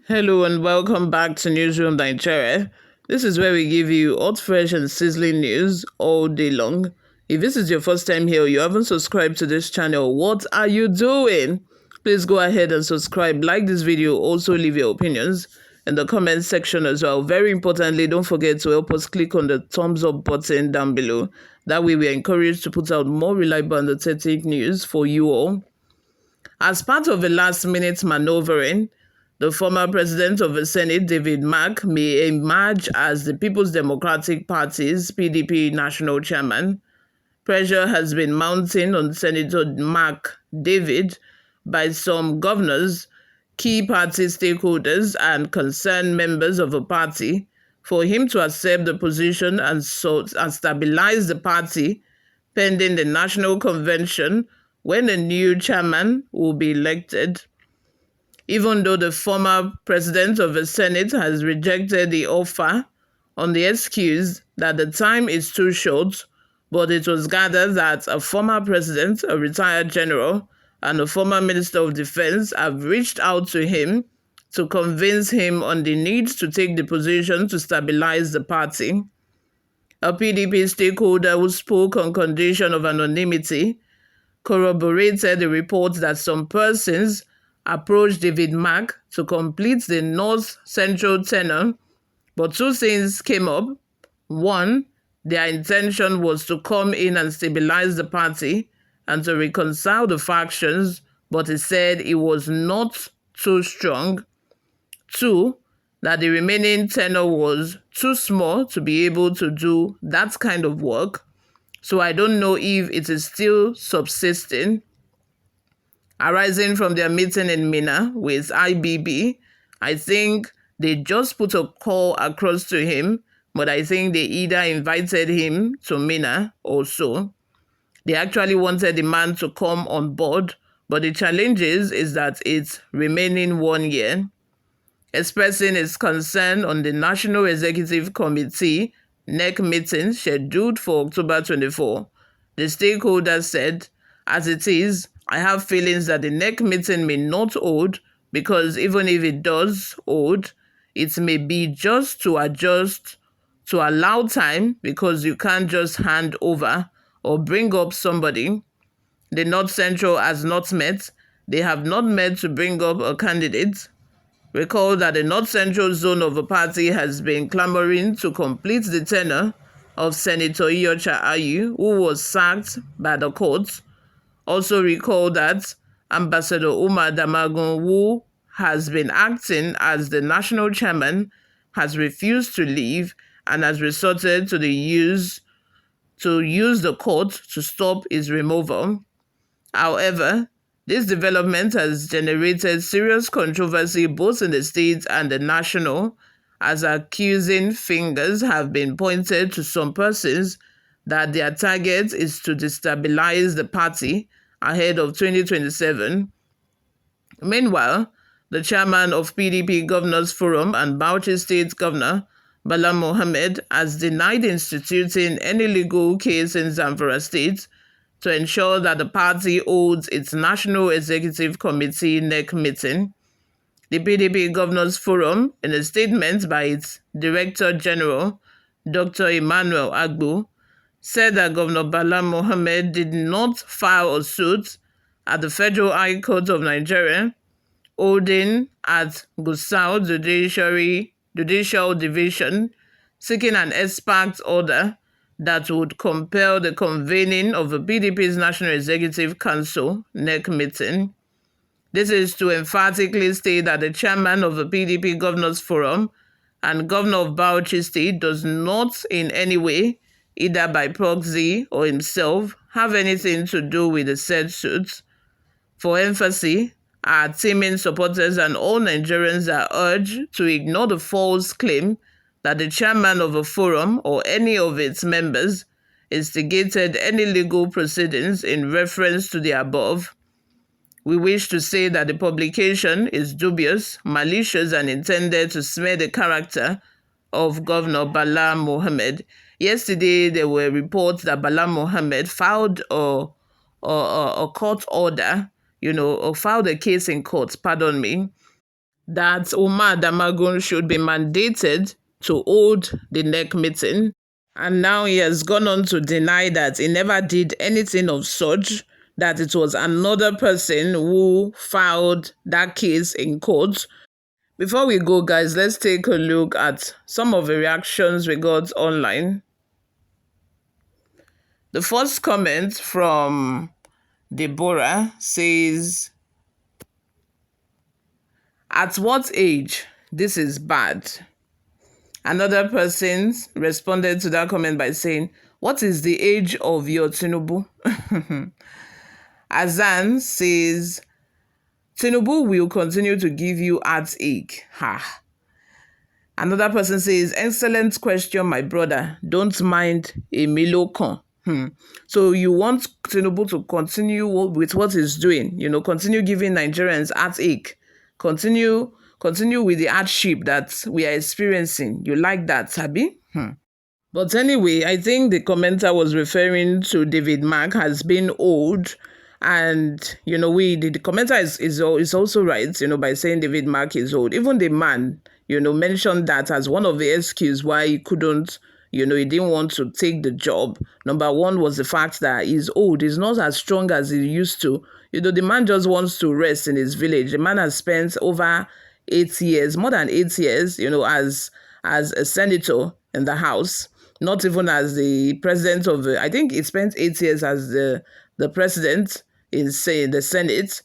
Hello and welcome back to Newsroom Nigeria. This is where we give you hot, fresh, and sizzling news all day long. If this is your first time here or you haven't subscribed to this channel, what are you doing? Please go ahead and subscribe, like this video, also leave your opinions in the comment section as well. Very importantly, don't forget to help us click on the thumbs up button down below. That way we are encouraged to put out more reliable and authentic news for you all. As part of a last-minute maneuvering, the former president of the Senate, David Mark, may emerge as the People's Democratic Party's PDP national chairman. Pressure has been mounting on Senator Mark David by some governors, key party stakeholders, and concerned members of the party for him to accept the position and stabilize the party pending the national convention when a new chairman will be elected. Even though the former president of the Senate has rejected the offer on the excuse that the time is too short, but it was gathered that a former president, a retired general, and a former minister of defense have reached out to him to convince him on the need to take the position to stabilize the party. A PDP stakeholder who spoke on condition of anonymity corroborated the report that some persons approached David Mark to complete the North Central tenure, but two things came up. One, their intention was to come in and stabilize the party and to reconcile the factions, but he said it was not too strong. Two, that the remaining tenure was too small to be able to do that kind of work. So I don't know if it is still subsisting. Arising from their meeting in Minna with IBB, I think they just put a call across to him, but I think they either invited him to Minna or so. They actually wanted the man to come on board, but the challenge is that it's remaining 1 year. Expressing its concern on the National Executive Committee NEC meeting scheduled for October 24, the stakeholder said, as it is, I have feelings that the NEC meeting may not hold because even if it does hold, it may be just to adjust to allow time because you can't just hand over or bring up somebody. The North Central has not met. They have not met to bring up a candidate. Recall that the North Central zone of the party has been clamoring to complete the tenure of Senator Iyorchia Ayu, who was sacked by the court. Also recall that Ambassador Umar Damagun, who has been acting as the national chairman, has refused to leave and has resorted to use the court to stop his removal. However, this development has generated serious controversy both in the state and the national, as accusing fingers have been pointed to some persons that their target is to destabilize the party ahead of 2027. Meanwhile, the chairman of PDP Governors Forum and Bauchi State Governor, Bala Mohammed, has denied instituting any legal case in Zamfara State to ensure that the party holds its National Executive Committee NEC meeting. The PDP Governors Forum, in a statement by its Director General, Dr. Emmanuel Agbo, said that Governor Bala Mohammed did not file a suit at the Federal High Court of Nigeria, holding at Gusau Judicial Division, seeking an expert order that would compel the convening of the PDP's National Executive Council NEC meeting. This is to emphatically state that the chairman of the PDP Governors Forum and governor of Bauchi State does not in any way, either by proxy or himself, have anything to do with the said suit. For emphasis, our teaming supporters and all Nigerians are urged to ignore the false claim that the chairman of a forum or any of its members instigated any legal proceedings in reference to the above. We wish to say that the publication is dubious, malicious, and intended to smear the character of Governor Bala Mohammed. Yesterday, there were reports that Bala Mohammed filed a court order, or filed a case in court, that Umar Damagun should be mandated to hold the NEC meeting. And now he has gone on to deny that he never did anything of such, that it was another person who filed that case in court. Before we go, guys, let's take a look at some of the reactions we got online. The first comment from Deborah says, "At what age? This is bad." Another person responded to that comment by saying, "What is the age of your Tinubu?" Azan says, "Tinubu will continue to give you heartache." Ha. Another person says, "Excellent question, my brother. Don't mind a Milokon." So you want Tinubu to continue with what he's doing, continue giving Nigerians heartache, continue with the hardship that we are experiencing. You like that, Sabi? But anyway, I think the commenter was referring to David Mark as being old. And, the commenter is also right, by saying David Mark is old. Even the man, mentioned that as one of the excuses why he couldn't, he didn't want to take the job. Number one was the fact that he's old. He's not as strong as he used to. The man just wants to rest in his village. The man has spent over 8 years, more than 8 years, as a senator in the House, not even as the president of the, I think he spent 8 years as the president in, say, the Senate.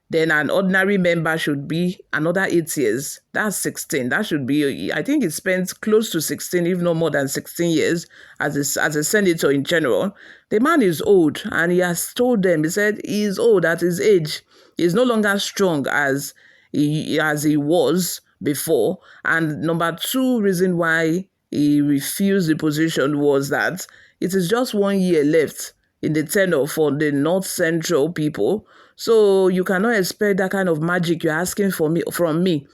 Then an ordinary member should be another 8 years. That's 16. That should be, I think he spent close to 16, if not more than 16 years as a senator in general. The man is old, and he has told them, he said he is old at his age. He's no longer strong as he was before. And number two reason why he refused the position was that it is just 1 year left in the tenure for the North Central people. So you cannot expect that kind of magic you're asking from me.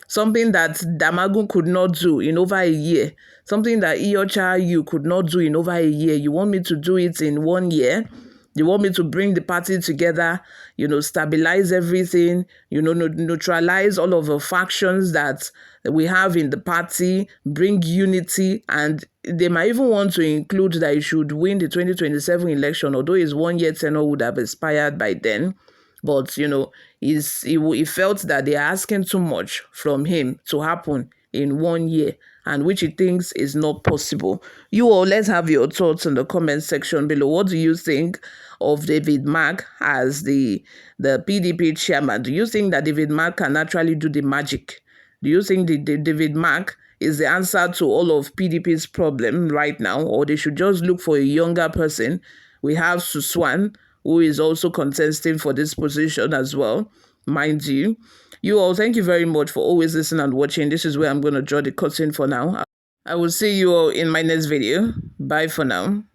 Something that Damagun could not do in over a year. Something that you could not do in over a year. You want me to do it in 1 year? You want me to bring the party together, stabilize everything, neutralize all of the factions that we have in the party, bring unity, and they might even want to include that he should win the 2027 election, although his 1 year tenure would have expired by then. But, he felt that they are asking too much from him to happen in 1 year, and which he thinks is not possible. You all, let's have your thoughts in the comment section below. What do you think of David Mark as the PDP chairman? Do you think that David Mark can actually do the magic? Do you think David Mark is the answer to all of PDP's problem right now, or they should just look for a younger person? We have Suswan, who is also contesting for this position as well, mind you. You all, thank you very much for always listening and watching. This is where I'm going to draw the curtain for now. I will see you all in my next video. Bye for now.